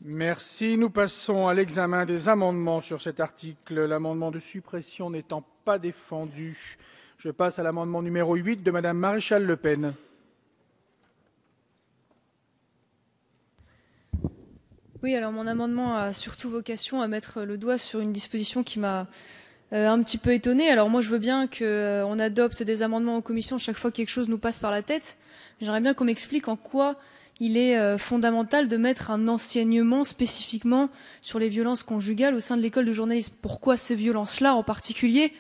Merci. Nous passons à l'examen des amendements sur cet article. L'amendement de suppression n'étant pas défendu, je passe à l'amendement numéro 8 de Madame Maréchal Le Pen. Oui, alors mon amendement a surtout vocation à mettre le doigt sur une disposition qui m'a un petit peu étonnée. Alors moi, je veux bien qu'on adopte des amendements en commission chaque fois que quelque chose nous passe par la tête. J'aimerais bien qu'on m'explique en quoi il est fondamental de mettre un enseignement spécifiquement sur les violences conjugales au sein de l'école de journalisme. Pourquoi ces violences-là en particulier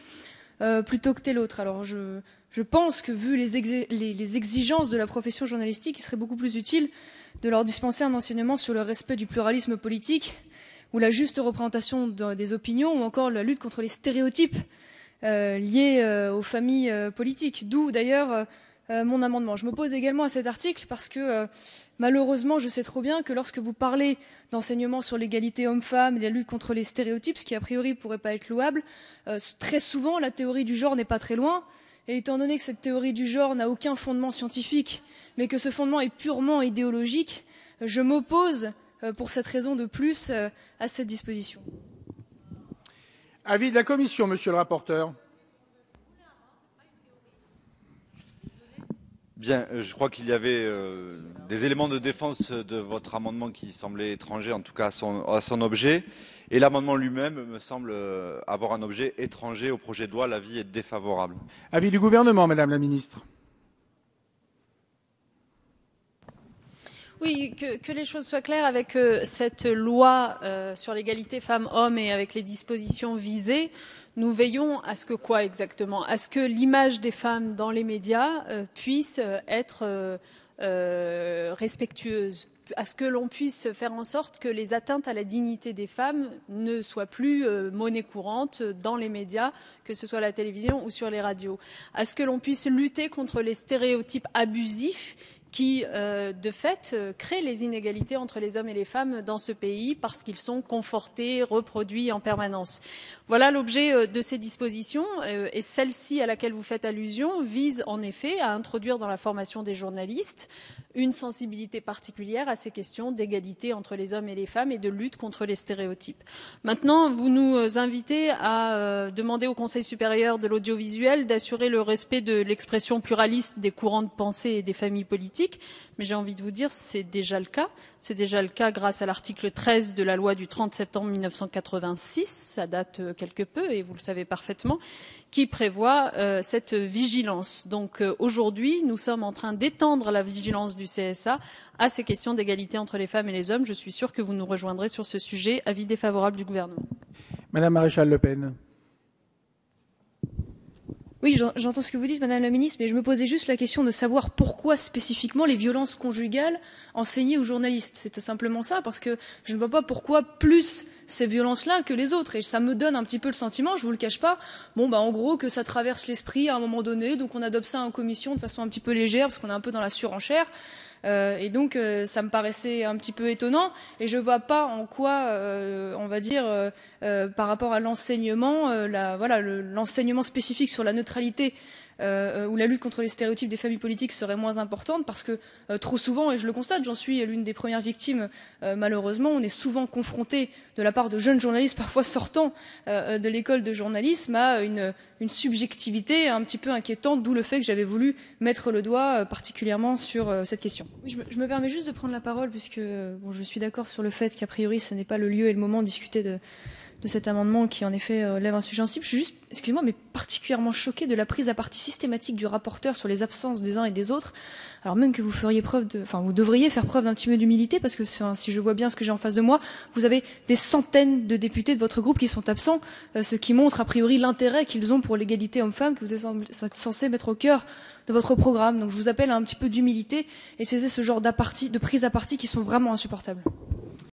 plutôt que telle autre? Alors je pense que vu les exigences de la profession journalistique, il serait beaucoup plus utile de leur dispenser un enseignement sur le respect du pluralisme politique ou la juste représentation des opinions ou encore la lutte contre les stéréotypes liés aux familles politiques. D'où d'ailleurs mon amendement. Je m'oppose également à cet article parce que malheureusement, je sais trop bien que lorsque vous parlez d'enseignement sur l'égalité homme-femme et la lutte contre les stéréotypes, ce qui a priori pourrait pas être louable, très souvent la théorie du genre n'est pas très loin. Et étant donné que cette théorie du genre n'a aucun fondement scientifique, mais que ce fondement est purement idéologique, je m'oppose pour cette raison de plus à cette disposition. Avis de la commission, monsieur le rapporteur. Bien, je crois qu'il y avait des éléments de défense de votre amendement qui semblaient étrangers, en tout cas à son objet. Et l'amendement lui-même me semble avoir un objet étranger au projet de loi. L'avis est défavorable. Avis du gouvernement, madame la ministre. Oui, que les choses soient claires avec cette loi sur l'égalité femmes-hommes et avec les dispositions visées. Nous veillons à ce que quoi exactement? À ce que l'image des femmes dans les médias puisse être respectueuse, à ce que l'on puisse faire en sorte que les atteintes à la dignité des femmes ne soient plus monnaie courante dans les médias, que ce soit à la télévision ou sur les radios, à ce que l'on puisse lutter contre les stéréotypes abusifs qui, de fait, créent les inégalités entre les hommes et les femmes dans ce pays parce qu'ils sont confortés, reproduits en permanence. Voilà l'objet de ces dispositions et celle-ci à laquelle vous faites allusion vise en effet à introduire dans la formation des journalistes une sensibilité particulière à ces questions d'égalité entre les hommes et les femmes et de lutte contre les stéréotypes. Maintenant, vous nous invitez à demander au Conseil supérieur de l'audiovisuel d'assurer le respect de l'expression pluraliste des courants de pensée et des familles politiques, mais j'ai envie de vous dire c'est déjà le cas. C'est déjà le cas grâce à l'article 13 de la loi du 30 septembre 1986, ça date quelque peu et vous le savez parfaitement, qui prévoit cette vigilance. Donc aujourd'hui, nous sommes en train d'étendre la vigilance du CSA à ces questions d'égalité entre les femmes et les hommes. Je suis sûre que vous nous rejoindrez sur ce sujet. Avis défavorable du gouvernement. Madame Maréchal Le Pen. Oui, j'entends ce que vous dites, Madame la Ministre, mais je me posais juste la question de savoir pourquoi spécifiquement les violences conjugales enseignées aux journalistes. C'était simplement ça, parce que je ne vois pas pourquoi plus ces violences-là que les autres. Et ça me donne un petit peu le sentiment, je vous le cache pas, en gros, que ça traverse l'esprit à un moment donné, donc on adopte ça en commission de façon un petit peu légère, parce qu'on est un peu dans la surenchère. Et donc ça me paraissait un petit peu étonnant et je vois pas en quoi on va dire par rapport à l'enseignement l'enseignement spécifique sur la neutralité ou la lutte contre les stéréotypes des familles politiques serait moins importante parce que trop souvent, et je le constate, j'en suis l'une des premières victimes malheureusement, on est souvent confronté de la part de jeunes journalistes parfois sortant de l'école de journalisme à une subjectivité un petit peu inquiétante, d'où le fait que j'avais voulu mettre le doigt particulièrement sur cette question. Oui, je me permets juste de prendre la parole puisque je suis d'accord sur le fait qu'a priori ce n'est pas le lieu et le moment de discuter de cet amendement qui en effet lève un sujet sensible. Je suis juste, excusez-moi, mais particulièrement choquée de la prise à partie systématique du rapporteur sur les absences des uns et des autres, alors même que vous devriez faire preuve d'un petit peu d'humilité parce que si je vois bien ce que j'ai en face de moi, vous avez des centaines de députés de votre groupe qui sont absents, ce qui montre a priori l'intérêt qu'ils ont pour l'égalité homme-femme que vous êtes censé mettre au cœur de votre programme. Donc je vous appelle à un petit peu d'humilité et cesser ce genre de prise à partie qui sont vraiment insupportables.